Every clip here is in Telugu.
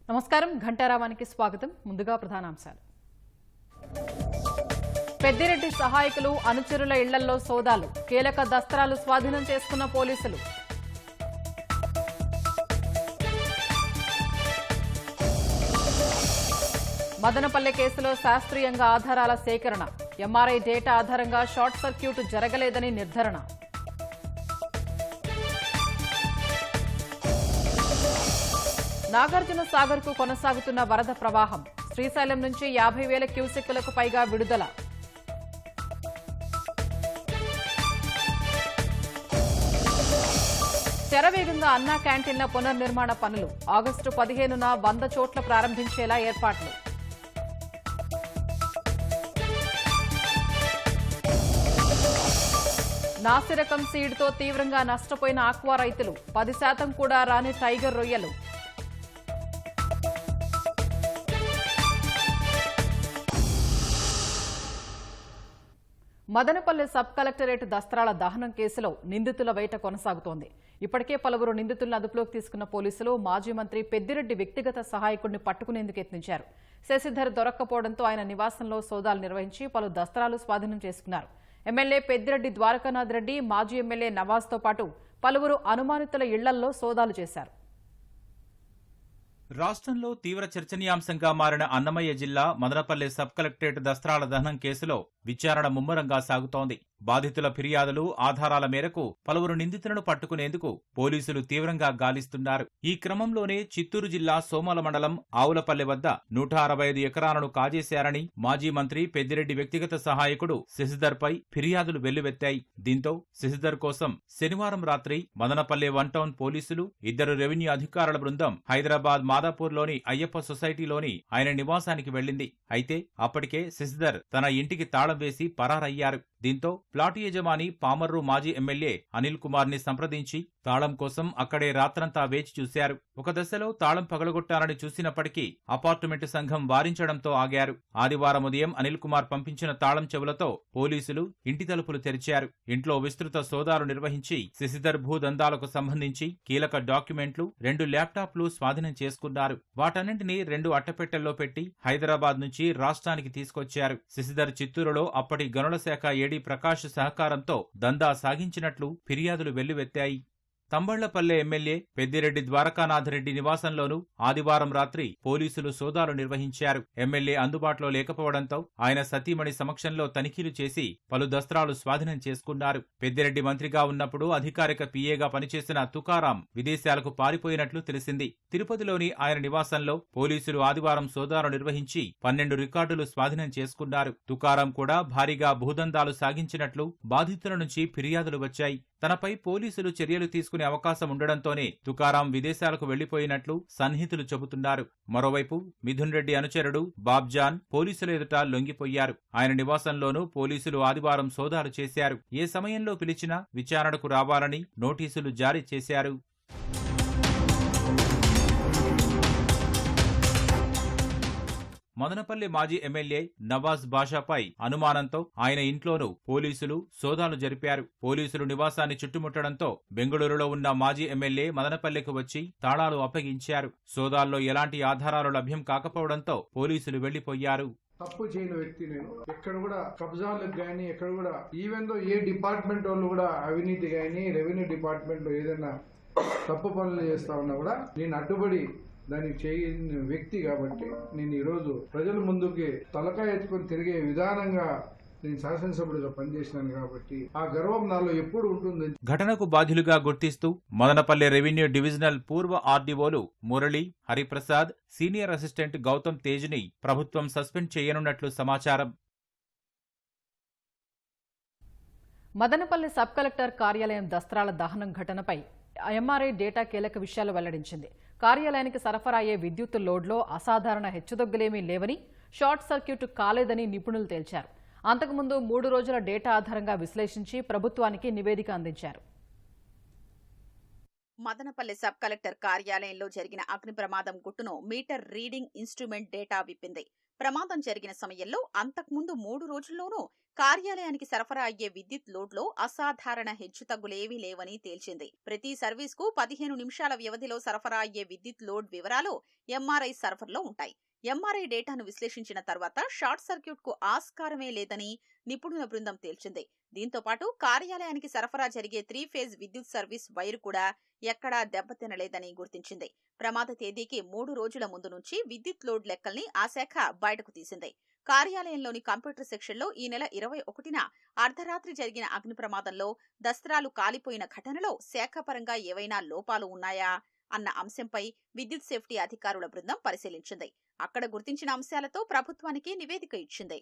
నమస్కారం ఘంటారావానికి స్వాగతం. ముందుగా ప్రధానాంశాలు. పెద్దిరెడ్డి సహాయకులు అనుచరుల ఇళ్లల్లో సోదాలు, కీలక దస్త్రాలు స్వాధీనం చేసుకున్న పోలీసులు. మదనపల్లె కేసులో శాస్త్రీయంగా ఆధారాల సేకరణ, ఎంఆర్ఐ డేటా ఆధారంగా షార్ట్ సర్క్యూట్ జరగలేదని నిర్ధారణ. నాగార్జున సాగర్ కు కొనసాగుతున్న వరద ప్రవాహం, శ్రీశైలం నుంచి 50,000 క్యూసెక్కులకు పైగా విడుదల. శరవేగంగా అన్నా క్యాంటీన్ల పునర్నిర్మాణ పనులు, ఆగస్టు 15న 100 చోట్ల ప్రారంభించేలా ఏర్పాట్లు. నాసిరకం సీడ్తో తీవ్రంగా నష్టపోయిన ఆక్వా రైతులు, 10% కూడా రాని టైగర్ రొయ్యలు. మదనపల్లె సబ్ కలెక్టరేట్ దస్త్రాల దహనం కేసులో నిందితుల వేట కొనసాగుతోంది. ఇప్పటికే పలువురు నిందితులను అదుపులోకి తీసుకున్న పోలీసులు మాజీ మంత్రి పెద్దిరెడ్డి వ్యక్తిగత సహాయకుడిని పట్టుకునేందుకు యత్నించారు. శశిధర్ దొరక్కపోవడంతో ఆయన నివాసంలో సోదాలు నిర్వహించి పలు దస్త్రాలు స్వాధీనం చేసుకున్నారు. ఎమ్మెల్యే పెద్దిరెడ్డి ద్వారకానాథ్ రెడ్డి, మాజీ ఎమ్మెల్యే నవాజ్తో పాటు పలువురు అనుమానితుల ఇళ్లల్లో సోదాలు చేశారు. రాష్ట్రంలో తీవ్ర చర్చనీయాంశంగా మారిన అన్నమయ్య జిల్లా మదనపల్లె సబ్ కలెక్టరేట్ దస్త్రాల దహనం కేసులో విచారణ ముమ్మరంగా సాగుతోంది. బాధితుల ఫిర్యాదులు, ఆధారాల మేరకు పలువురు నిందితులను పట్టుకునేందుకు పోలీసులు తీవ్రంగా గాలిస్తున్నారు. ఈ క్రమంలోనే చిత్తూరు జిల్లా సోమల మండలం ఆవులపల్లె వద్ద 165 ఎకరాలను కాజేశారని మాజీ మంత్రి పెద్దిరెడ్డి వ్యక్తిగత సహాయకుడు శశిధర్ పై ఫిర్యాదులు వెల్లువెత్తాయి. దీంతో శశిధర్ కోసం శనివారం రాత్రి మదనపల్లె 1 టౌన్ పోలీసులు, 2 రెవెన్యూ అధికారుల బృందం హైదరాబాద్ మాదాపూర్లోని అయ్యప్ప సొసైటీలోని ఆయన నివాసానికి వెళ్లింది. అయితే అప్పటికే శశిధర్ తన ఇంటికి తాళం వేసి పరారయ్యారు. దీంతో ప్లాటు యజమాని పామర్రు మాజీ ఎమ్మెల్యే అనిల్ కుమార్ ని సంప్రదించి తాళం కోసం అక్కడే రాత్రంతా వేచి చూశారు. ఒక దశలో తాళం పగలగొట్టాలని చూసినప్పటికీ అపార్ట్మెంట్ సంఘం వారించడంతో ఆగారు. ఆదివారం ఉదయం అనిల్ కుమార్ పంపించిన తాళం చెవులతో పోలీసులు ఇంటి తలుపులు తెరిచారు. ఇంట్లో విస్తృత సోదాలు నిర్వహించి శశిధర్ భూదందాలకు సంబంధించి కీలక డాక్యుమెంట్లు, 2 ల్యాప్టాప్లు స్వాధీనం చేసుకున్నారు. వాటన్నింటినీ 2 అట్టపెట్టెల్లో పెట్టి హైదరాబాద్ నుంచి రాష్ట్రానికి తీసుకొచ్చారు. శశిధర్ చిత్తూరులో అప్పటి గనుల శాఖ ఏడీ ప్రకాష్ సహకారంతో దందా సాగించినట్లు ఫిర్యాదులు వెల్లువెత్తాయి. తంబళ్లపల్లె ఎమ్మెల్యే పెద్దిరెడ్డి ద్వారకానాథ్ రెడ్డి నివాసంలోనూ ఆదివారం రాత్రి పోలీసులు సోదాలు నిర్వహించారు. ఎమ్మెల్యే అందుబాటులో లేకపోవడంతో ఆయన సతీమణి సమక్షంలో తనిఖీలు చేసి పలు దస్త్రాలు స్వాధీనం చేసుకున్నారు. పెద్దిరెడ్డి మంత్రిగా ఉన్నప్పుడు అధికారిక పీఏగా పనిచేసిన తుకారాం విదేశాలకు పారిపోయినట్లు తెలిసింది. తిరుపతిలోని ఆయన నివాసంలో పోలీసులు ఆదివారం సోదాలు నిర్వహించి 12 రికార్డులు స్వాధీనం చేసుకున్నారు. తుకారాం కూడా భారీగా భూదందాలు సాగించినట్లు బాధితుల నుంచి ఫిర్యాదులు వచ్చాయి. తనపై పోలీసులు చర్యలు తీసుకునే అవకాశం ఉండడంతోనే తుకారాం విదేశాలకు వెళ్లిపోయినట్లు సన్నిహితులు చెబుతున్నారు. మరోవైపు మిథున్ రెడ్డి అనుచరుడు బాబ్జాన్ పోలీసుల ఎదుట లొంగిపోయారు. ఆయన నివాసంలోనూ పోలీసులు ఆదివారం సోదాలు చేశారు. ఏ సమయంలో పిలిచినా విచారణకు రావాలని నోటీసులు జారీ చేశారు. మదనపల్లి మాజీ ఎమ్మెల్యే నవాజ్ బాషాపై అనుమానంతో ఆయన ఇంట్లోనూ పోలీసులు సోదాలు జరిపారు. పోలీసులు నివాసాన్ని చుట్టుముట్టడంతో బెంగళూరులో ఉన్న మాజీ ఎమ్మెల్యే మదనపల్లెకు వచ్చి తాళాలు అప్పగించారు. సోదాల్లో ఎలాంటి ఆధారాలు లభ్యం కాకపోవడంతో పోలీసులు వెళ్లిపోయారు. తప్పు చేయని వ్యక్తి నేను. ఎక్కడ కూడా కబ్జాలకు గానీ, ఎక్కడ కూడా ఈవెన్ దో ఏ డిపార్ట్మెంట్ వాళ్ళు కూడా అవినీతి గానీ, రెవెన్యూ డిపార్ట్మెంట్ లో ఏదైనా తప్పు పనులు చేస్తా ఉన్నా కూడా నేను అడ్డుపడి దానికి చేయని వ్యక్తి కాబట్టి నేను ఈరోజు ప్రజల ముందుకి తలకాయ ఎత్తుకొని తిరిగే విధానంగా నేను శాసనసభ్యుడిగా పనిచేసినాను కాబట్టి ఆ గర్వం నాలో ఎప్పుడు ఉంటుంది. ఘటనకు బాధ్యులుగా గుర్తిస్తూ మదనపల్లె రెవెన్యూ డివిజనల్ పూర్వ ఆర్డీఓలు మురళి, హరిప్రసాద్, సీనియర్ అసిస్టెంట్ గౌతమ్ తేజ్ని ప్రభుత్వం సస్పెండ్ చేయనున్నట్లు సమాచారం. మదనపల్లె సబ్ కలెక్టర్ కార్యాలయం దస్త్రాల దహనం ఘటనపై ఎంఆర్ఐ డేటా కీలక విషయాలు వెల్లడించింది. కార్యాలయానికి సరఫరా అయ్యే విద్యుత్ లోడ్లో అసాధారణ హెచ్చుతగ్గులేమీ లేవని, షార్ట్ సర్క్యూట్ కాలేదని నిపుణులు తేల్చారు. అంతకుముందు 3 రోజుల డేటా ఆధారంగా విశ్లేషించి ప్రభుత్వానికి నివేదిక అందించారు. మదనపల్లె సబ్ కలెక్టర్ కార్యాలయంలో జరిగిన అగ్ని ప్రమాదం గుట్టును మీటర్ రీడింగ్ ఇన్స్ట్రుమెంట్ డేటా విప్పింది. ప్రమాదం జరిగిన సమయంలో అంతకుముందు 3 రోజుల్లోనూ కార్యాలయానికి సరఫరా అయ్యే విద్యుత్ లోడ్లో అసాధారణ హెచ్చుతగ్గులేవీ లేవని తేల్చింది. ప్రతి సర్వీస్కు 15 నిమిషాల వ్యవధిలో సరఫరా అయ్యే విద్యుత్ లోడ్ వివరాలు ఎంఆర్ఐ సర్వర్లో ఉంటాయి. ఎంఆర్ఐ డేటాను విశ్లేషించిన తర్వాత షార్ట్ సర్క్యూట్ కు ఆస్కారమే లేదని నిపుణుల బృందం తేల్చింది. దీంతో పాటు కార్యాలయానికి సరఫరా జరిగే 3 ఫేజ్ విద్యుత్ సర్వీస్ వైరు కూడా ఎక్కడా దెబ్బతినలేదని గుర్తించింది. ప్రమాద తేదీకి 3 రోజుల ముందు నుంచి విద్యుత్ లోడ్ లెక్కల్ని ఆ శాఖ బయటకు తీసింది. కార్యాలయంలోని కంప్యూటర్ సెక్షన్లో ఈ నెల 21న అర్ధరాత్రి జరిగిన అగ్ని ప్రమాదంలో దస్త్రాలు కాలిపోయిన ఘటనలో శాఖపరంగా ఏవైనా లోపాలు ఉన్నాయా అన్న అంశంపై విద్యుత్ సేఫ్టీ అధికారుల బృందం పరిశీలించింది. అక్కడ గుర్తించిన అంశాలతో ప్రభుత్వానికి నివేదిక ఇచ్చింది.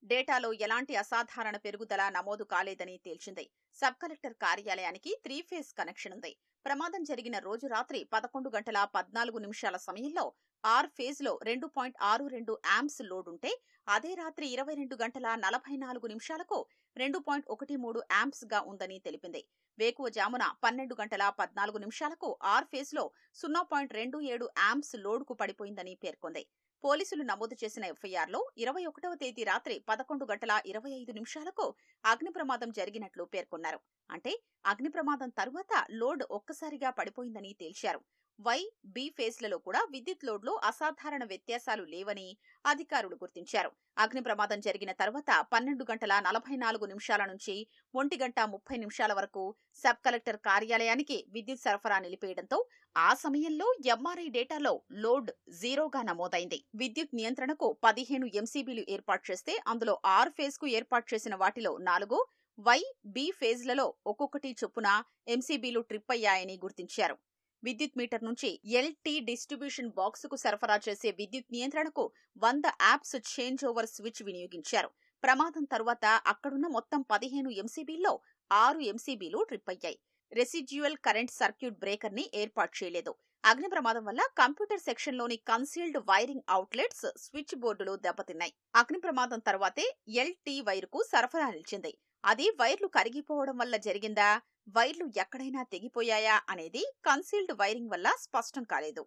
డేటాలో ఎలాంటి అసాధారణ పెరుగుదల నమోదు కాలేదని తేల్చింది. సబ్ కలెక్టర్ కార్యాలయానికి 3 ఫేజ్ కనెక్షన్ ఉంది. ప్రమాదం జరిగిన రోజు రాత్రి 11 గంటల 14 నిమిషాల సమయంలో 6 ఫేజ్ లో 2.62 యాంప్స్ లోడ్ ఉంటే అదే రాత్రి 22 గంటల 44 నిమిషాలకు 2.13 యాంప్స్ గా ఉందని తెలిపింది. వేకువజామున 12 గంటల 14 నిమిషాలకు 6 ఫేజ్ లో 0.27 యాంప్స్ లోడ్ కు పడిపోయిందని పేర్కొంది. పోలీసులు నమోదు చేసిన ఎఫ్ఐఆర్లో 21వ తేదీ రాత్రి 11 గంటల 25 నిమిషాలకు అగ్ని ప్రమాదం జరిగినట్లు పేర్కొన్నారు. అంటే అగ్ని ప్రమాదం తరువాత లోడ్ ఒక్కసారిగా పడిపోయిందని తేల్చారు. వై, బి ఫేజ్లలో కూడా విద్యుత్ లోడ్లో అసాధారణ వ్యత్యాసాలు లేవని అధికారులు గుర్తించారు. అగ్ని ప్రమాదం జరిగిన తర్వాత 12 గంటల 44 నిమిషాల నుంచి 1 గంట 30 నిమిషాల వరకు సబ్ కలెక్టర్ కార్యాలయానికి విద్యుత్ సరఫరా నిలిపేయడంతో ఆ సమయంలో ఎంఆర్ఐ డేటాలో లోడ్ 0గా నమోదైంది. విద్యుత్ నియంత్రణకు 15 ఎంసీబీలు ఏర్పాటు చేస్తే అందులో 6 ఫేజ్ కు ఏర్పాటు చేసిన వాటిలో 4, వై, బి ఫేజ్లలో ఒక్కొక్కటి చొప్పున ఎంసీబీలు ట్రిప్ అయ్యాయని గుర్తించారు. విద్యుత్ మీటర్ నుంచి ఎల్టీ డిస్ట్రిబ్యూషన్ బాక్స్ కు సరఫరా చేసే విద్యుత్ నియంత్రణకు 100 యాప్స్ చేంజ్ ఓవర్ స్విచ్ వినియోగించారు. ప్రమాదం తరువాత అక్కడున్న మొత్తం 15 ఎంసీబీల్లో 6 ఎంసీబీలు ట్రిప్ అయ్యాయి. రెసిడ్యువల్ కరెంట్ సర్క్యూట్ బ్రేకర్ ని ఏర్పాటు చేయలేదు. అగ్ని ప్రమాదం వల్ల కంప్యూటర్ సెక్షన్లోని కన్సీల్డ్ వైరింగ్ అవుట్లెట్స్, స్విచ్ బోర్డులు దెబ్బతిన్నాయి. అగ్ని ప్రమాదం తర్వాతే ఎల్టీ వైరుకు సరఫరా నిలిచింది. అది వైర్లు కరిగిపోవడం వల్ల జరిగిందా, వైర్లు ఎక్కడైనా తెగిపోయాయా అనేది కన్సీల్డ్ వైరింగ్ వల్ల స్పష్టం కాలేదు.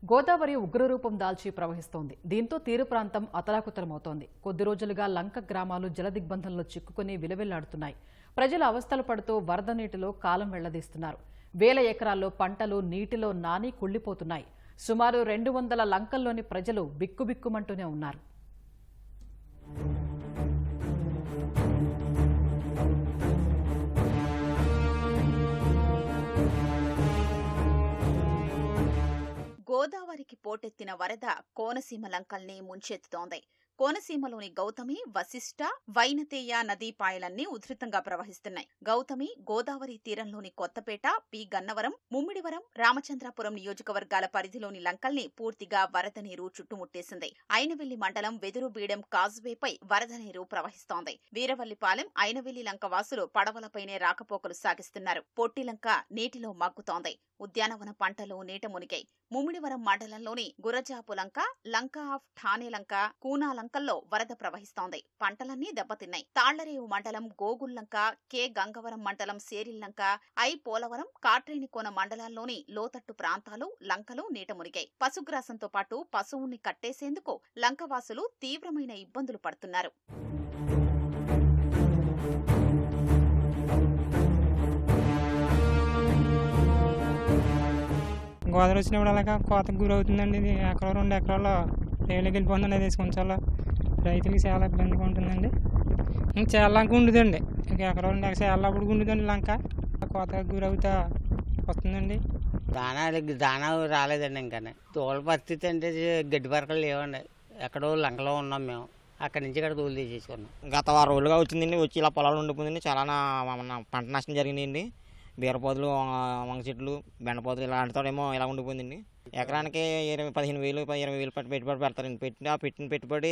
గోదావరి ఉగ్రరూపం దాల్చి ప్రవహిస్తోంది. దీంతో తీర ప్రాంతం అతలాకుతలమవుతోంది. కొద్ది రోజులుగా లంక గ్రామాలు జలదిగ్బంధంలో చిక్కుకుని విలవిల్లాడుతున్నాయి. ప్రజలు అవస్థలు పడుతూ వరద నీటిలో కాలం వెళ్లదీస్తున్నారు. వేల ఎకరాల్లో పంటలు నీటిలో నాని కుళ్లిపోతున్నాయి. సుమారు 200 లంకల్లోని ప్రజలు బిక్కుబిక్కుమంటూనే ఉన్నారు. గోదావరికి పోటెత్తిన వరద కోనసీమ లంకల్ని ముంచెత్తుతోంది. కోనసీమలోని గౌతమి, వశిష్ట, వైనతేయ నదీ పాయలన్నీ ఉధృతంగా ప్రవహిస్తున్నాయి. గౌతమి గోదావరి తీరంలోని కొత్తపేట, పి గన్నవరం, ముమ్మిడివరం, రామచంద్రాపురం నియోజకవర్గాల పరిధిలోని లంకల్ని పూర్తిగా వరద నీరు చుట్టుముట్టేసింది. అయినవెల్లి మండలం వెదురుబీడెం కాజ్వేపై వరద నీరు ప్రవహిస్తోంది. వీరవల్లిపాలెం, అయినవెల్లి లంక వాసులు పడవలపైనే రాకపోకలు సాగిస్తున్నారు. పొట్టిలంక నీటిలో మగ్గుతోంది. ఉద్యానవన పంటలు నీట మునిగాయి. ముమ్మిడివరం మండలంలోని గురజాపు లంక, లంక ఆఫ్ ఠానే లంక, కూనా లంకల్లో వరద ప్రవహిస్తోంది. పంటలన్నీ దెబ్బతిన్నాయి. తాళ్లరేవు మండలం గోగుల్లంక, కె గంగవరం మండలం సేరిల్లంక, ఐ పోలవరం, కాట్రేనికోన మండలాల్లోని లోతట్టు ప్రాంతాలు, లంకలు నీట మునిగాయి. పశుగ్రాసంతో పాటు పశువుల్ని కట్టేసేందుకు లంకవాసులు తీవ్రమైన ఇబ్బందులు పడుతున్నారు. గోదావరి వచ్చినప్పుడు అలాగా కోతకు గురవుతుందండి. ఇది ఎకరం 2 ఎకరాల్లో రేవులోకి వెళ్ళిపోతుందండి. అది వేసుకొని రైతులకి చాలా ఇబ్బందిగా ఉంటుందండి. చాలా లంక ఉండదండి. ఎకరం 2 ఎకరాలు అప్పుడు ఉంటుందండి లంక. కోతకు గురవుతా వస్తుందండి. దానా రాలేదండి. ఇంకా తోల పరిస్థితి అంటే గడ్డి పరకలు లేవండి. ఎక్కడో లంకలో ఉన్నాం మేము. అక్కడి నుంచి ఇక్కడ తోలు తీసేసుకున్నాం. గత 6 రోజులుగా వచ్చిందండి. వచ్చి ఇలా పొలాలు ఉండిపోయిందండి. చాలా పంట నష్టం జరిగిందండి. బీరపోతులు, వంగ చెట్లు, బెండపోతులు ఇలాంటితోనేమో ఇలా ఉండిపోయిందండి. ఎకరానికి 15,000, 20,000 పెట్టుబడి పెడతారండి. పెట్టిన పెట్టుబడి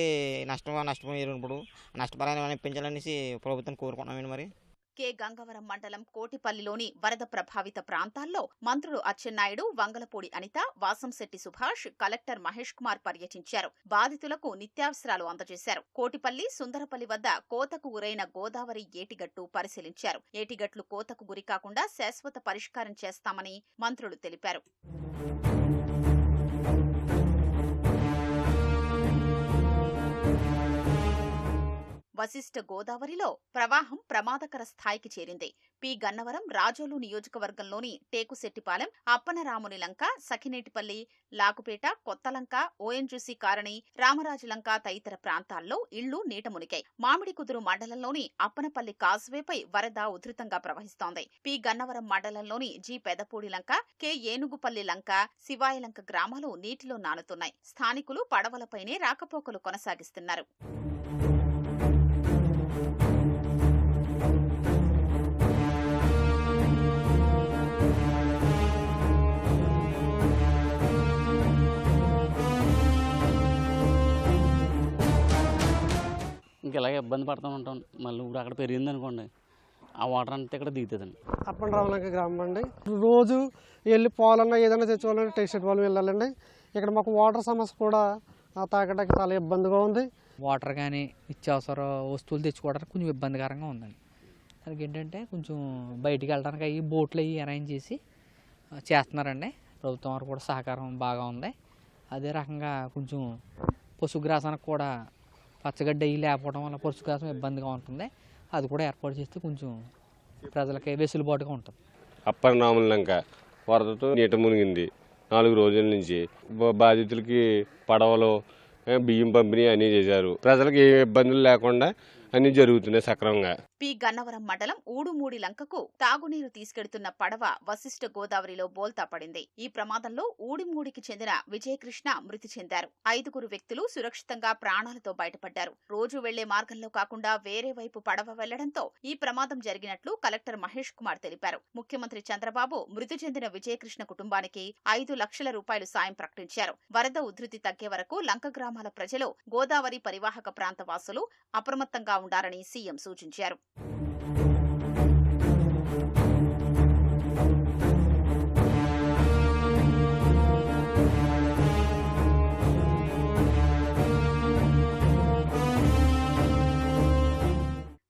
నష్టపోయారు. ఇప్పుడు నష్టపరాన్ని ఇప్పించాలనేసి ప్రభుత్వం కోరుకుంటున్నామండి. మరి కె గంగవరం మండలం కోటిపల్లిలోని వరద ప్రభావిత ప్రాంతాల్లో మంత్రులు అచ్చెన్నాయుడు, వంగలపూడి అనిత, వాసంశెట్టి సుభాష్, కలెక్టర్ మహేష్ కుమార్ పర్యటించారు. బాధితులకు నిత్యావసరాలు అందజేశారు. కోటిపల్లి, సుందరపల్లి వద్ద కోతకు గురైన గోదావరి ఏటిగట్టు పరిశీలించారు. ఏటిగట్లు కోతకు గురికాకుండా శాశ్వత పరిష్కారం చేస్తామని మంత్రులు తెలిపారు. వశిష్ఠ గోదావరిలో ప్రవాహం ప్రమాదకర స్థాయికి చేరింది. పి గన్నవరం, రాజోలు నియోజకవర్గంలోని టేకుశెట్టిపాలెం, అప్పనరాముని లంక, సఖినేటిపల్లి, లాకుపేట, కొత్తలంక, ఓఎన్జీసీ కాలనీ, రామరాజులంక తదితర ప్రాంతాల్లో ఇళ్లు నీట మునిగాయి. మామిడికుదురు మండలంలోని అప్పనపల్లి కాజ్వేపై వరద ఉధృతంగా ప్రవహిస్తోంది. పి గన్నవరం మండలంలోని జి పెదపూడి లంక, కె ఏనుగుపల్లి లంక, శివాయలంక గ్రామాలు నీటిలో నానుతున్నాయి. స్థానికులు పడవలపైనే రాకపోకలు కొనసాగిస్తున్నారు. ఇంక ఇలాగే ఇబ్బంది పడుతూ ఉంటాం. మళ్ళీ ఇప్పుడు అక్కడ పెరిగింది అనుకోండి, ఆ వాటర్ అంతా ఇక్కడ దిగుతుందండి. అప్పనరావులంక గ్రామం అండి. రోజు వెళ్ళి పాలన్నా ఏదైనా తెచ్చుకోవాలంటే టెక్స్టైల్ పాలు వెళ్ళాలండి. ఇక్కడ మాకు వాటర్ సమస్య కూడా తాగడానికి చాలా ఇబ్బందిగా ఉంది. వాటర్ కానీ నిత్యావసర వస్తువులు తెచ్చుకోవడానికి కొంచెం ఇబ్బందికరంగా ఉందండి. దానికి ఏంటంటే కొంచెం బయటికి వెళ్ళడానికి అవి బోట్లు అవి అరేంజ్ చేసి చేస్తున్నారండి. ప్రభుత్వం వారు కూడా సహకారం బాగా ఉంది. అదే రకంగా కొంచెం పశుగ్రాసానికి కూడా పచ్చగడ్డ అవి లేకపోవడం వల్ల పశుగ్రాసం ఇబ్బందిగా ఉంటుంది. అది కూడా ఏర్పాటు చేస్తే కొంచెం ప్రజలకి వెసులుబాటుగా ఉంటుంది. అప్పనరాములంక వరదతో నీట మునిగింది. 4 రోజుల నుంచి బాధితులకి పడవలు, బియ్యం పంపిణీ అన్నీ చేశారు. ప్రజలకు ఏ ఇబ్బందులు లేకుండా అన్ని జరుగుతున్నాయి సక్రమంగా. పి గన్నవరం మండలం ఊడుమూడి లంకకు తాగునీరు తీసుకెడుతున్న పడవ వశిష్ఠ గోదావరిలో బోల్తా పడింది. ఈ ప్రమాదంలో ఊడిమూడికి చెందిన విజయకృష్ణ మృతి చెందారు. 5 వ్యక్తులు సురక్షితంగా ప్రాణాలతో బయటపడ్డారు. రోజు వెళ్లే మార్గంలో కాకుండా వేరే వైపు పడవ వెళ్లడంతో ఈ ప్రమాదం జరిగినట్లు కలెక్టర్ మహేష్ కుమార్ తెలిపారు. ముఖ్యమంత్రి చంద్రబాబు మృతి చెందిన విజయకృష్ణ కుటుంబానికి 5 లక్షల రూపాయలు సాయం ప్రకటించారు. వరద ఉధృతి తగ్గే వరకు లంక గ్రామాల ప్రజలు, గోదావరి పరివాహక ప్రాంత వాసులు అప్రమత్తంగా ఉండాలని సీఎం సూచించారు.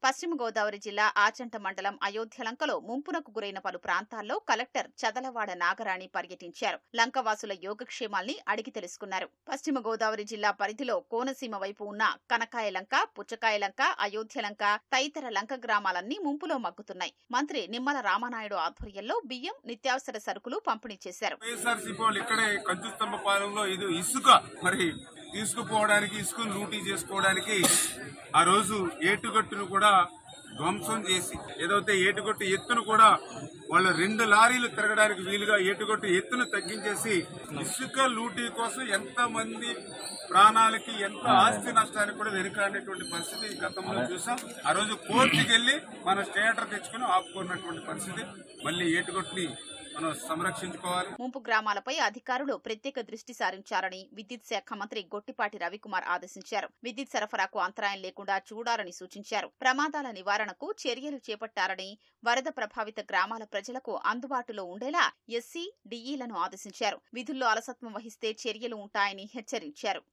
పశ్చిమ గోదావరి జిల్లా ఆచంట మండలం అయోధ్యలంకలో ముంపునకు గురైన పలు ప్రాంతాల్లో కలెక్టర్ చదలవాడ నాగరాణి పర్యటించారు. లంకవాసుల యోగక్షేమాల్ని అడిగి తెలుసుకున్నారు. పశ్చిమ గోదావరి జిల్లా పరిధిలో కోనసీమ వైపు ఉన్న కనకాయలంక, పుచ్చకాయలంక, అయోధ్యలంక తదితర లంక గ్రామాలన్నీ ముంపులో మగ్గుతున్నాయి. మంత్రి నిమ్మల రామానాయుడు ఆధ్వర్యంలో బియ్యం, నిత్యావసర సరుకులు పంపిణీ చేశారు. తీసుకుపోవడానికి, ఇసుకను లూటీ చేసుకోవడానికి ఆ రోజు ఏటుగట్టును కూడా ధ్వంసం చేసి, ఏదైతే ఏటుగట్టు ఎత్తును కూడా వాళ్ళ 2 లారీలు తిరగడానికి వీలుగా ఏటుగట్టు ఎత్తును తగ్గించేసి ఇసుక లూటీ కోసం ఎంత మంది ప్రాణాలకి, ఎంత ఆస్తి నష్టానికి కూడా వెనుకాడినటువంటి పరిస్థితి గతంలో చూసాం. ఆ రోజు కోర్టుకి వెళ్లి మన స్టేటర్ తెచ్చుకుని ఆపుకున్నటువంటి పరిస్థితి. మళ్ళీ ఏటుగట్టుని మనం సంరక్షించుకోవాలి. ముంపు గ్రామాలపై అధికారులు ప్రత్యేక దృష్టి సారించాలని విద్యుత్ శాఖ మంత్రి గొట్టిపాటి రవికుమార్ ఆదేశించారు. విద్యుత్ సరఫరాకు అంతరాయం లేకుండా చూడాలని సూచించారు. ప్రమాదాల నివారణకు చర్యలు చేపట్టాలని, వరద ప్రభావిత గ్రామాల ప్రజలకు అందుబాటులో ఉండేలా ఎస్సీ, డిఈలను ఆదేశించారు. విధుల్లో అలసత్వం వహిస్తే చర్యలు ఉంటాయని హెచ్చరించారు.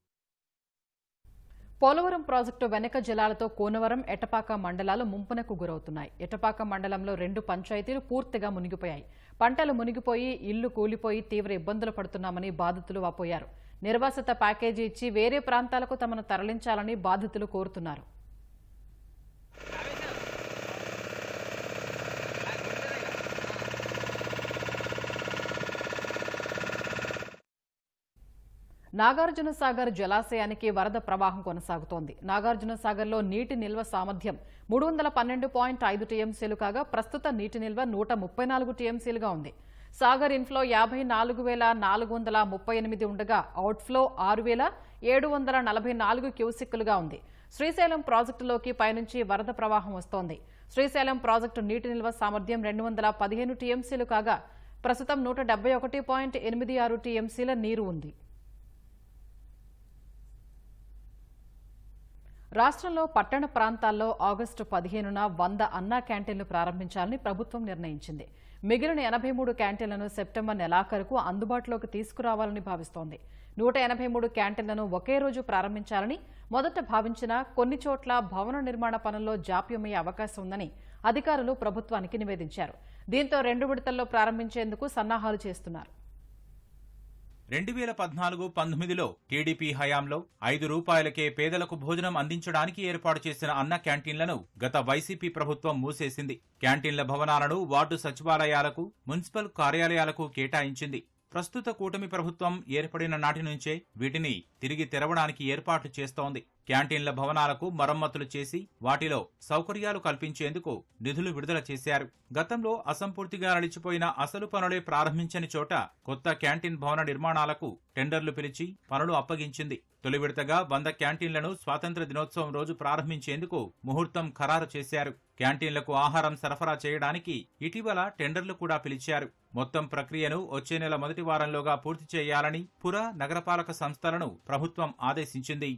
పోలవరం ప్రాజెక్టు వెనక జలాలతో కోనవరం, ఎటపాక మండలాలు ముంపునకు గురవుతున్నాయి. ఎటపాక మండలంలో 2 పంచాయతీలు పూర్తిగా మునిగిపోయాయి. పంటలు మునిగిపోయి, ఇళ్లు కూలిపోయి తీవ్ర ఇబ్బందులు పడుతున్నామని బాధితులు వాపోయారు. నిర్వాసిత ప్యాకేజీ ఇచ్చి వేరే ప్రాంతాలకు తమను తరలించాలని బాధితులు కోరుతున్నారు. నాగార్జునసాగర్ జలాశయానికి వరద ప్రవాహం కొనసాగుతోంది. నాగార్జునసాగర్లో నీటి నిల్వ సామర్థ్యం 312.5 టీఎంసీలు కాగా ప్రస్తుత నీటి నిల్వ 134 టీఎంసీలుగా ఉంది. సాగర్ ఇన్ఫ్లో 54,438 ఉండగా అవుట్ఫ్లో 6,744 క్యూసెక్కులుగా ఉంది. శ్రీశైలం ప్రాజెక్టులోకి పైనుంచి వరద ప్రవాహం వస్తోంది. శ్రీశైలం ప్రాజెక్టు నీటి నిల్వ సామర్థ్యం 215 టీఎంసీలు కాగా ప్రస్తుతం 171.86 టీఎంసీల నీరు ఉంది. రాష్ట్రంలో పట్టణ ప్రాంతాల్లో ఆగస్టు 15న 100 అన్నా క్యాంటీన్లు ప్రారంభించాలని ప్రభుత్వం నిర్ణయించింది. మిగిలిన 83 క్యాంటీన్లను సెప్టెంబర్ నెలాఖరుకు అందుబాటులోకి తీసుకురావాలని భావిస్తోంది. 183 క్యాంటీన్లను ఒకే రోజు ప్రారంభించాలని మొదట భావించినా కొన్ని చోట్ల భవన నిర్మాణ పనుల్లో జాప్యమయ్యే అవకాశం ఉందని అధికారులు ప్రభుత్వానికి నివేదించారు. దీంతో 2 విడతల్లో ప్రారంభించేందుకు సన్నాహాలు చేస్తున్నారు. 2014-19లో టీడీపీ హయాంలో ₹5 పేదలకు భోజనం అందించడానికి ఏర్పాటు చేసిన అన్న క్యాంటీన్లను గత వైసీపీ ప్రభుత్వం మూసేసింది. క్యాంటీన్ల భవనాలను వార్డు సచివాలయాలకు, మున్సిపల్ కార్యాలయాలకు కేటాయించింది. ప్రస్తుత కూటమి ప్రభుత్వం ఏర్పడిన నాటి నుంచే వీటిని తిరిగి తెరవడానికి ఏర్పాట్లు చేస్తోంది. క్యాంటీన్ల భవనాలకు మరమ్మతులు చేసి వాటిలో సౌకర్యాలు కల్పించేందుకు నిధులు విడుదల చేశారు. గతంలో అసంపూర్తిగా నడిచిపోయిన అసలు పనులే ప్రారంభించని చోట కొత్త క్యాంటీన్ భవన నిర్మాణాలకు టెండర్లు పిలిచి పనులు అప్పగించింది. తొలి విడతగా 100 క్యాంటీన్లను స్వాతంత్ర్య దినోత్సవం రోజు ప్రారంభించేందుకు ముహూర్తం ఖరారు చేశారు. క్యాంటీన్లకు ఆహారం సరఫరా చేయడానికి ఇటీవల టెండర్లు కూడా పిలిచారు. మొత్తం ప్రక్రియను వచ్చే నెల మొదటి వారంలోగా పూర్తి చేయాలని పుర, నగరపాలక సంస్థలను ప్రభుత్వం ఆదేశించింది.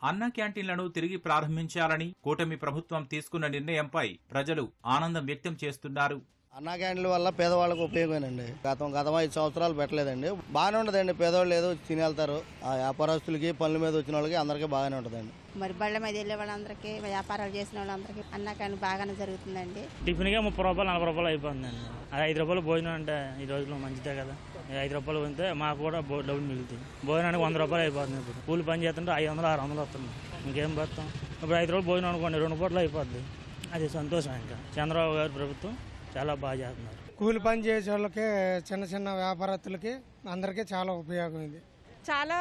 అన్న క్యాంటీన్లను తిరిగి ప్రారంభించాలని కూటమి ప్రభుత్వం తీసుకున్న నిర్ణయంపై ప్రజలు ఆనందం వ్యక్తం చేస్తున్నారు. అన్నా క్యాంటీన్ల వల్ల పేదవాళ్ళకు ఉపయోగమేనండి. గతం 5 సంవత్సరాలు పెట్టలేదండి. బాగానే ఉంటుందండి. పేదవాళ్ళు ఏదో తినేళ్తారు. ఆ వ్యాపారస్తులకి, పనుల మీద వచ్చిన వాళ్ళకి అందరికీ బాగానే ఉంటుందండి. మరి బళ్ళ మీద వెళ్ళే వాళ్ళందరికీ, వ్యాపారాలు చేసిన వాళ్ళందరికీ అన్నా క్యాంటీన్ బాగానే జరుగుతుందండి. టిఫిన్గా ₹30, ₹40 అయిపోతుందండి. అది ₹5 భోజనం అంటే ఈ రోజులో మంచిదే కదా. ₹5 ఉంటే మాకు కూడా డబ్బులు మిగులుతుంది. భోజనానికి ₹100 అయిపోతుంది. ఇప్పుడు కూలి పని చేస్తుంటే 500, 600 వస్తుంది. ఇంకేం పెడతాం. ఇప్పుడు ₹5 భోజనం అనుకోండి 2 పూటలు అయిపోద్ది. అది సంతోషం. ఇంకా చంద్రబాబు గారి ప్రభుత్వం చాలా బాగా చేస్తున్నారు. కూలి పని చేసే వాళ్ళకి, చిన్న వ్యాపారస్తులకి అందరికీ చాలా ఉపయోగం ఇది. చాలా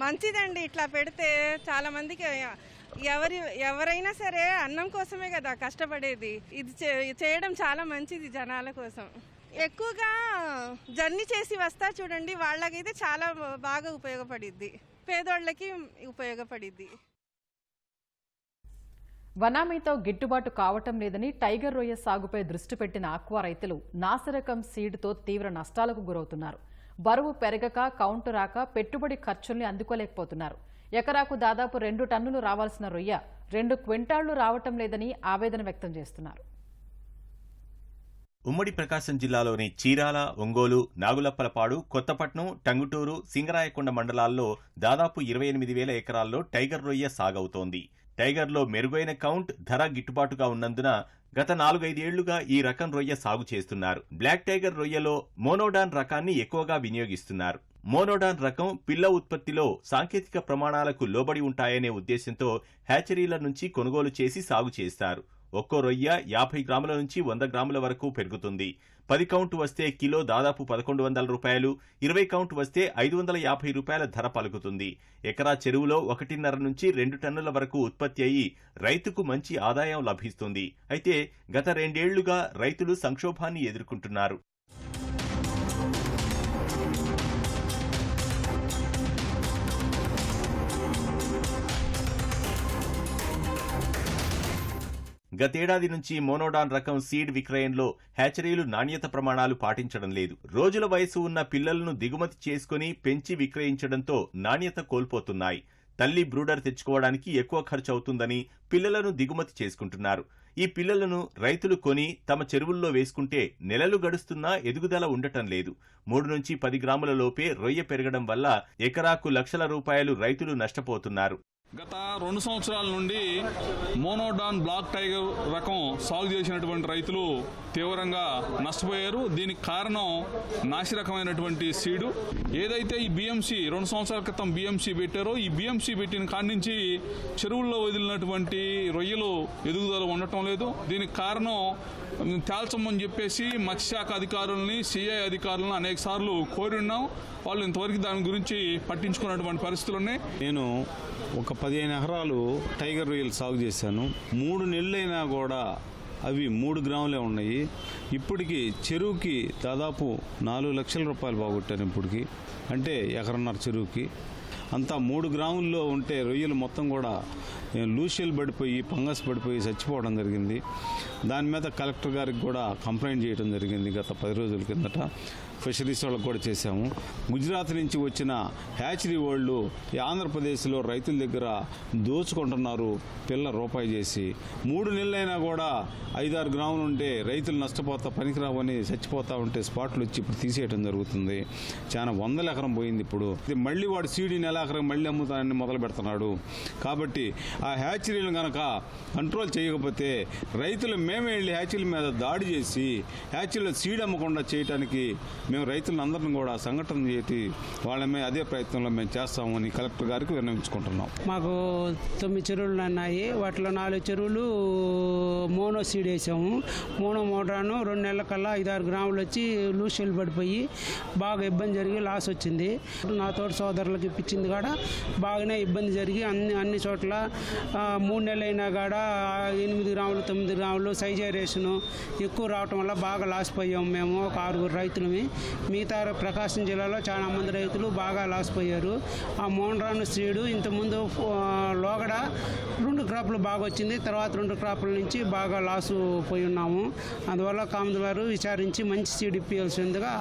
మంచిదండి. ఇట్లా పెడితే చాలా మందికి, ఎవరైనా సరే అన్నం కోసమే కదా కష్టపడేది. ఇది చేయడం చాలా మంచిది జనాల కోసం. ఎక్కువగా జర్నీ చేసి వస్తా చూడండి, వాళ్ళకైతే చాలా బాగా ఉపయోగపడిద్ది. పేదోళ్ళకి ఉపయోగపడిద్ది. వనామీతో గిట్టుబాటు కావటం లేదని టైగర్ రొయ్య సాగుపై దృష్టి పెట్టిన ఆక్వా రైతులు నాసిరకం సీడ్తో తీవ్ర నష్టాలకు గురవుతున్నారు. బరువు పెరగక, కౌంటు రాక పెట్టుబడి ఖర్చుల్ని అందుకోలేకపోతున్నారు. ఎకరాకు దాదాపు 2 టన్నులు రావాల్సిన రొయ్య 2 క్వింటాళ్లు రావటం లేదని ఆవేదన వ్యక్తం చేస్తున్నారు. ఉమ్మడి ప్రకాశం జిల్లాలోని చీరాల, ఒంగోలు, నాగులప్పలపాడు, కొత్తపట్నం, టంగుటూరు, సింగరాయకొండ మండలాల్లో దాదాపు 28,000 ఎకరాల్లో టైగర్ రొయ్య సాగవుతోంది. టైగర్లో మెరుగైన కౌంట్, ధర గిట్టుబాటుగా ఉన్నందున గత 4-5 ఏళ్లుగా ఈ రకం రొయ్య సాగు చేస్తున్నారు. బ్లాక్ టైగర్ రొయ్యలో మోనోడాన్ రకాన్ని ఎక్కువగా వినియోగిస్తున్నారు. మోనోడాన్ రకం పిల్ల ఉత్పత్తిలో సాంకేతిక ప్రమాణాలకు లోబడి ఉంటాయనే ఉద్దేశంతో హ్యాచరీల నుంచి కొనుగోలు చేసి సాగు చేస్తారు. ఒక్కో రొయ్య 50 గ్రాముల నుంచి 100 గ్రాముల వరకు పెరుగుతుంది. 10 కౌంట్ వస్తే కిలో దాదాపు ₹1,100, 20 కౌంట్ వస్తే ₹550 ధర పలుకుతుంది. ఎకరా చెరువులో 1.5 నుంచి 2 టన్నుల వరకు ఉత్పత్తి అయ్యి రైతుకు మంచి ఆదాయం లభిస్తుంది. అయితే గత 2 ఏళ్లుగా రైతులు సంక్షోభాన్ని ఎదుర్కొంటున్నారు. గతేడాది నుంచి మోనోడాన్ రకం సీడ్ విక్రయంలో హ్యాచరీలు నాణ్యత ప్రమాణాలు పాటించడం లేదు. రోజుల వయసు ఉన్న పిల్లలను దిగుమతి చేసుకుని పెంచి విక్రయించడంతో నాణ్యత కోల్పోతున్నాయి. తల్లి బ్రూడర్ తెచ్చుకోవడానికి ఎక్కువ ఖర్చు అవుతుందని పిల్లలను దిగుమతి చేసుకుంటున్నారు. ఈ పిల్లలను రైతులు కొని తమ చెరువుల్లో వేసుకుంటే నెలలు గడుస్తున్నా ఎదుగుదల ఉండటం లేదు. 3 నుంచి 10 గ్రాముల లోపే రొయ్య పెరగడం వల్ల ఎకరాకు లక్షల రూపాయలు రైతులు నష్టపోతున్నారు. గత 2 సంవత్సరాల నుండి మోనోడాన్ బ్లాక్ టైగర్ రకం సాగు చేసినటువంటి రైతులు తీవ్రంగా నష్టపోయారు. దీనికి కారణం నాసి రకమైనటువంటి సీడు. ఏదైతే ఈ బిఎంసి 2 సంవత్సరాల క్రితం బిఎంసి పెట్టారో, ఈ బిఎంసి పెట్టిన కాడి నుంచి చెరువుల్లో వదిలినటువంటి రొయ్యలు ఎదుగుదల ఉండటం లేదు. దీనికి కారణం తేల్చమని చెప్పేసి మత్స్యశాఖ అధికారులని, సిఐ అధికారులను అనేక సార్లు కోరి ఉన్నాం. వాళ్ళు ఇంతవరకు దాని గురించి పట్టించుకున్నటువంటి పరిస్థితులు ఉన్నాయి. నేను ఒక 15 ఎకరాలు టైగర్ రొయ్యలు సాగు చేశాను. 3 నెలలైనా కూడా అవి 3 గ్రాములే ఉన్నాయి. ఇప్పటికి చెరువుకి దాదాపు ₹4 లక్షల బాగొట్టాను. ఇప్పటికి అంటే 1.5 ఎకరం చెరువుకి అంతా 3 గ్రాముల్లో ఉంటే రొయ్యలు మొత్తం కూడా లూషియల్ పడిపోయి, ఫంగస్ పడిపోయి చచ్చిపోవడం జరిగింది. దాని మీద కలెక్టర్ గారికి కూడా కంప్లైంట్ చేయడం జరిగింది గత 10 రోజుల కిందట. ఫిషరీస్ వాళ్ళకి కూడా చేశాము. గుజరాత్ నుంచి వచ్చిన హ్యాచరీ వాళ్ళు ఈ ఆంధ్రప్రదేశ్లో రైతుల దగ్గర దోచుకుంటున్నారు పిల్ల రూపాయి చేసి. 3 నెలలైనా కూడా 5-6 గ్రాములు ఉంటే రైతులు నష్టపోతా పనికిరావని చచ్చిపోతా ఉంటే స్పాట్లు వచ్చి ఇప్పుడు తీసేయడం జరుగుతుంది. చాలా 100 ఎకరం పోయింది. ఇప్పుడు మళ్ళీ వాడు సీడీ నెల ఎకరం మళ్ళీ అమ్ముతానని మొదలు పెడుతున్నాడు. కాబట్టి ఆ హ్యాచరీలు కనుక కంట్రోల్ చేయకపోతే రైతులు మేమే వెళ్ళి హ్యాచరీల మీద దాడి చేసి హ్యాచరీలో సీడ్ అమ్మకుండా చేయడానికి మేము రైతులను అందరిని కూడా సంఘటన చేసి వాళ్ళమే అదే ప్రయత్నంలో మేము చేస్తామని కలెక్టర్ గారికి విన్నవించుకుంటున్నాం. మాకు 9 చెరువులు ఉన్నాయి. వాటిలో 4 చెరువులు మోనో సీడ్ వేసాము. మోనో మోటాను 2 నెలల కల్లా 5-6 గ్రాములు వచ్చి లూషెల్ పడిపోయి బాగా ఇబ్బంది జరిగి లాస్ వచ్చింది. నా తోటి సోదరులకు ఇప్పించింది కూడా బాగానే ఇబ్బంది జరిగి అన్ని చోట్ల 3 నెలలైనా కూడా 8 గ్రాములు 9 గ్రాములు సైజరేషను ఎక్కువ రావటం వల్ల బాగా లాస్ పోయాము. మేము ఒక 6 రైతులమి. మిగతా ప్రకాశం జిల్లాలో చాలా మంది రైతులు బాగా లాస్ పోయారు. ఆ మోనరాను సీడు ఇంతకుముందు లోగడ 2 క్రాపులు బాగా వచ్చింది. తర్వాత 2 క్రాపుల నుంచి బాగా లాసు పోయి ఉన్నాము. అందువల్ల కామన్ గారు విచారించి మంచి సీడ్ ఇప్పించాల్సిందిగా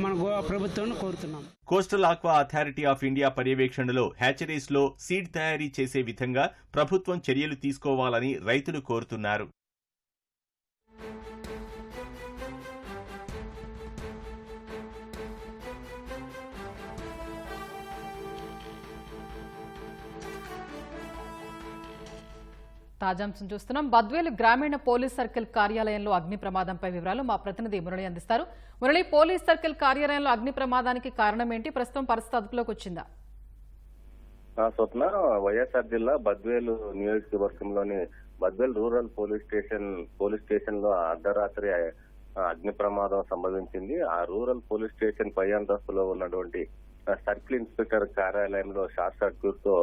మన ప్రభుత్వాన్ని కోరుతున్నాం. Coastal aqua authority of India పర్యవేక్షణలో హ్యాచరీస్ లో సీడ్ తయారీ చేసే విధంగా ప్రభుత్వం చర్యలు తీసుకోవాలని రైతులు కోరుతున్నారు. తాజాంశం చూస్తున్నాం. బద్వేలు గ్రామీణ పోలీస్ సర్కిల్ కార్యాలయంలో అగ్ని ప్రమాదంపై వివరాలు మా ప్రతినిధి మురళి అందిస్తారు. మురళి, పోలీస్ సర్కిల్ కార్యాలయంలో అగ్ని ప్రమాదానికి కారణం ఏంటి? ప్రస్తుతం పరిస్థితి అదుపులోకి వచ్చిందా? స్వప్న, వైఎస్ఆర్ జిల్లా బద్వేలు నియోజకవర్గంలోని బద్వేలు రూరల్ పోలీస్ స్టేషన్ లో అర్ధరాత్రి అగ్ని ప్రమాదం సంభవించింది. ఆ రూరల్ పోలీస్ స్టేషన్ పై అంతస్తులో ఉన్నటువంటి సర్కిల్ ఇన్స్పెక్టర్ కార్యాలయంలో షార్ట్ సర్క్యూట్ తో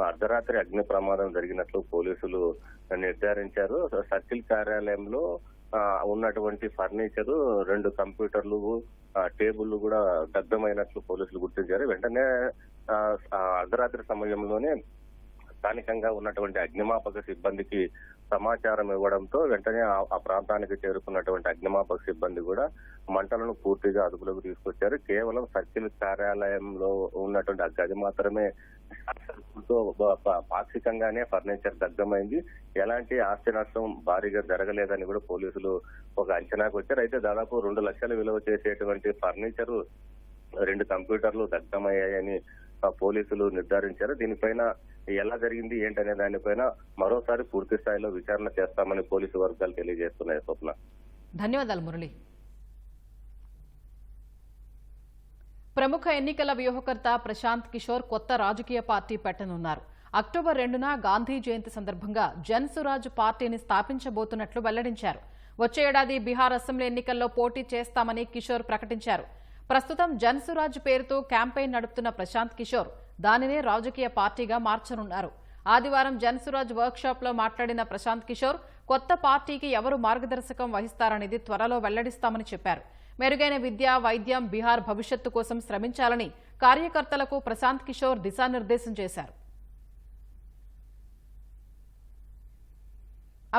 అర్ధరాత్రి అగ్ని ప్రమాదం జరిగినట్లు పోలీసులు నిర్ధారించారు. సర్కిల్ కార్యాలయంలో ఉన్నటువంటి ఫర్నిచర్, 2 కంప్యూటర్లు, టేబుల్ కూడా దగ్ధమైనట్లు పోలీసులు గుర్తించారు. వెంటనే అర్ధరాత్రి సమయంలోనే స్థానికంగా ఉన్నటువంటి అగ్నిమాపక సిబ్బందికి సమాచారం ఇవ్వడంతో వెంటనే ఆ ప్రాంతానికి చేరుకున్నటువంటి అగ్నిమాపక సిబ్బంది కూడా మంటలను పూర్తిగా అదుపులోకి తీసుకొచ్చారు. కేవలం సర్కిల్ కార్యాలయంలో ఉన్నటువంటి ఆ గది మాత్రమే పాక్షికంగానే ఫర్నిచర్ దగ్ధమైంది. ఎలాంటి ఆస్తి నష్టం భారీగా జరగలేదని కూడా పోలీసులు ఒక అంచనాకు వచ్చారు. అయితే దాదాపు 2 లక్షల విలువ చేసేటువంటి ఫర్నిచర్, 2 కంప్యూటర్లు దగ్ధమయ్యాయని పోలీసులు నిర్ధారించారు. దీనిపైన ఎలా జరిగింది ఏంటనే దానిపైన మరోసారి పూర్తి స్థాయిలో విచారణ చేస్తామని పోలీసు వర్గాలు తెలియజేస్తున్నాయి. స్వప్న, ధన్యవాదాలు మురళి. ప్రముఖ ఎన్నికల వ్యూహకర్త ప్రశాంత్ కిషోర్ కొత్త రాజకీయ పార్టీ పెట్టనున్నారు. అక్టోబర్ 2న గాంధీ జయంతి సందర్భంగా జన్ సురాజ్ పార్టీని స్థాపించబోతున్నట్లు వెల్లడించారు. వచ్చే ఏడాది బీహార్ అసెంబ్లీ ఎన్నికల్లో పోటీ చేస్తామని కిషోర్ ప్రకటించారు. ప్రస్తుతం జన్ సురాజ్ పేరుతో క్యాంపెయిన్ నడుపుతున్న ప్రశాంత్ కిషోర్ దానినే రాజకీయ పార్టీగా మార్చనున్నారు. ఆదివారం జన్ సురాజ్ వర్క్షాప్ లో మాట్లాడిన ప్రశాంత్ కిషోర్ కొత్త పార్టీకి ఎవరు మార్గదర్శకం వహిస్తారనేది త్వరలో వెల్లడిస్తామని చెప్పారు. మెరుగైన విద్య, వైద్యం, బీహార్ భవిష్యత్తు కోసం శ్రమించాలని కార్యకర్తలకు ప్రశాంత్ కిషోర్ దిశానిర్దేశం చేశారు.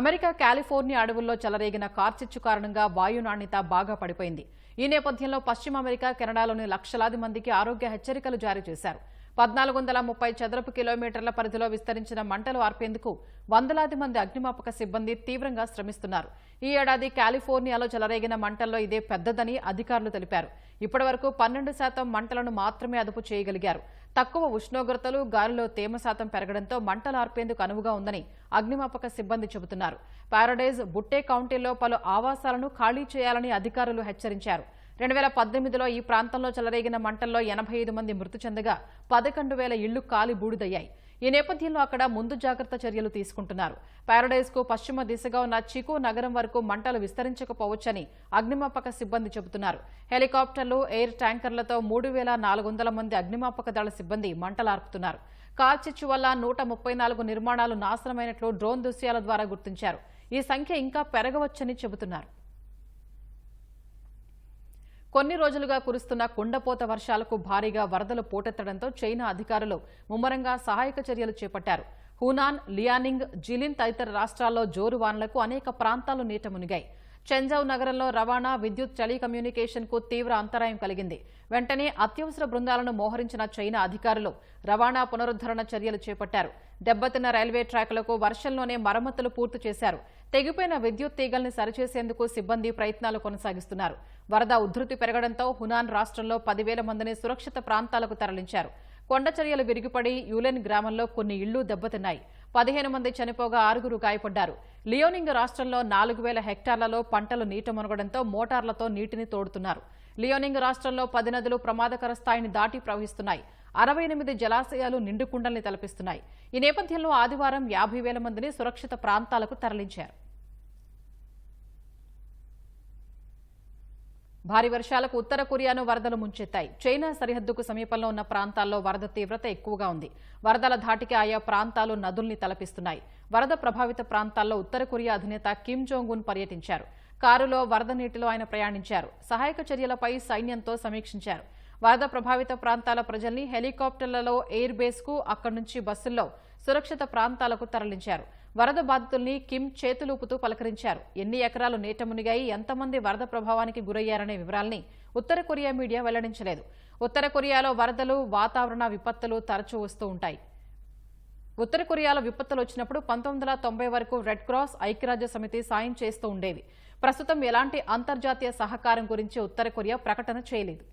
అమెరికా కాలిఫోర్నియా అడవుల్లో చెలరేగిన కార్చిచ్చు కారణంగా వాయు నాణ్యత బాగా పడిపోయింది. ఈ నేపథ్యంలో పశ్చిమ అమెరికా, కెనడాలోని లక్షలాది మందికి ఆరోగ్య హెచ్చరికలు జారీ చేశారు. 1430 చదరపు కిలోమీటర్ల పరిధిలో విస్తరించిన మంటలు ఆర్పేందుకు వందలాది మంది అగ్నిమాపక సిబ్బంది తీవ్రంగా శ్రమిస్తున్నారు. ఈ ఏడాది కాలిఫోర్నియాలో చెలరేగిన మంటల్లో ఇదే పెద్దదని అధికారులు తెలిపారు. ఇప్పటివరకు 12% మంటలను మాత్రమే అదుపు చేయగలిగారు. తక్కువ ఉష్ణోగ్రతలు, గాలిలో తేమ శాతం పెరగడంతో మంటలు ఆర్పేందుకు అనువుగా ఉందని అగ్నిమాపక సిబ్బంది చెబుతున్నారు. పారడైజ్, బుట్టే కౌంటీల్లో పలు ఆవాసాలను ఖాళీ చేయాలని అధికారులు హెచ్చరించారు. 2018లో ఈ ప్రాంతంలో చెలరేగిన మంటల్లో 85 మంది మృతి చెందగా 11,000 ఇళ్లు కాలి బూడిదయ్యాయి. ఈ నేపథ్యంలో అక్కడ ముందు జాగ్రత్త చర్యలు తీసుకుంటున్నారు. పారడైజ్ కు పశ్చిమ దిశగా ఉన్న చికో నగరం వరకు మంటలు విస్తరించకపోవచ్చని అగ్నిమాపక సిబ్బంది చెబుతున్నారు. హెలికాప్టర్లు, ఎయిర్ ట్యాంకర్లతో 3,400 మంది అగ్నిమాపక దళ సిబ్బంది మంటలార్పుతున్నారు. కార్చిచ్చు వల్ల 134 నిర్మాణాలు నాశనమైనట్లు డ్రోన్ దృశ్యాల ద్వారా గుర్తించారు. ఈ సంఖ్య ఇంకా పెరగవచ్చని చెబుతున్నారు. కొన్ని రోజులుగా కురుస్తున్న కుండపోత వర్షాలకు భారీగా వరదలు పోటెత్తడంతో చైనా అధికారులు ముమ్మరంగా సహాయక చర్యలు చేపట్టారు. హూనాన్, లియానింగ్, జిలిన్ తదితర రాష్ట్రాల్లో జోరు వానలకు అనేక ప్రాంతాలు నీట మునిగాయి. చెంజౌ నగరంలో రవాణా, విద్యుత్, టెలికమ్యూనికేషన్కు తీవ్ర అంతరాయం కలిగింది. వెంటనే అత్యవసర బృందాలను మోహరించిన చైనా అధికారులు రవాణా పునరుద్ధరణ చర్యలు చేపట్టారు. దెబ్బతిన్న రైల్వే ట్రాకులకు వర్షంలోనే మరమ్మతులు పూర్తి చేశారు. తెగిపోయిన విద్యుత్ తీగల్ని సరిచేసేందుకు సిబ్బంది ప్రయత్నాలు కొనసాగిస్తున్నారు. వరద ఉధృతి పెరగడంతో హునాన్ రాష్ట్రంలో 10,000 మందిని సురక్షిత ప్రాంతాలకు తరలించారు. కొండచర్యలు విరిగిపడి యులెన్ గ్రామంలో కొన్ని ఇళ్లు దెబ్బతిన్నాయి. 15 మంది చనిపోగా 6 గాయపడ్డారు. లియోనింగ్ రాష్ట్రంలో 4,000 హెక్టార్లలో పంటలు నీట మునగడంతో మోటార్లతో నీటిని తోడుతున్నారు. లియోనింగ్ రాష్ట్రంలో 10 నదులు ప్రమాదకర స్థాయిని దాటి ప్రవహిస్తున్నాయి. 68 జలాశయాలు నిండుకుండల్ని తలపిస్తున్నాయి. ఈ నేపథ్యంలో ఆదివారం 50,000 మందిని సురక్షిత ప్రాంతాలకు తరలించారు. భారీ వర్షాలకు ఉత్తర కొరియాను వరదలు ముంచెత్తాయి. చైనా సరిహద్దుకు సమీపంలో ఉన్న ప్రాంతాల్లో వరద తీవ్రత ఎక్కువగా ఉంది. వరదల ధాటికి ఆయా ప్రాంతాలు నదుల్ని తలపిస్తున్నాయి. వరద ప్రభావిత ప్రాంతాల్లో ఉత్తర కొరియా అధినేత కిమ్ జోంగ్ ఉన్ పర్యటించారు. కారులో వరద నీటిలో ఆయన ప్రయాణించారు. సహాయక చర్యలపై సైన్యంతో సమీక్షించారు. వరద ప్రభావిత ప్రాంతాల ప్రజల్ని హెలికాప్టర్లలో ఎయిర్ బేస్కు, అక్కడి నుంచి బస్సుల్లో సురక్షిత ప్రాంతాలకు తరలించారు. వరద బాధితుల్ని కిమ్ చేతులూపుతూ పలకరించారు. ఎన్ని ఎకరాలు నీట మునిగాయి, ఎంతమంది వరద ప్రభావానికి గురయ్యారనే వివరాల్ని ఉత్తర కొరియా మీడియా వెల్లడించలేదు. ఉత్తర కొరియాలో వరదలు, వాతావరణ విపత్తులు తరచూ వస్తూ ఉంటాయి. ఉత్తర కొరియాలో విపత్తులు వచ్చినప్పుడు 1990 వరకు రెడ్ క్రాస్, ఐక్యరాజ్య సమితి సాయం చేస్తూ ఉండేవి. ప్రస్తుతం ఎలాంటి అంతర్జాతీయ సహకారం గురించి ఉత్తర కొరియా ప్రకటన చేయలేదు.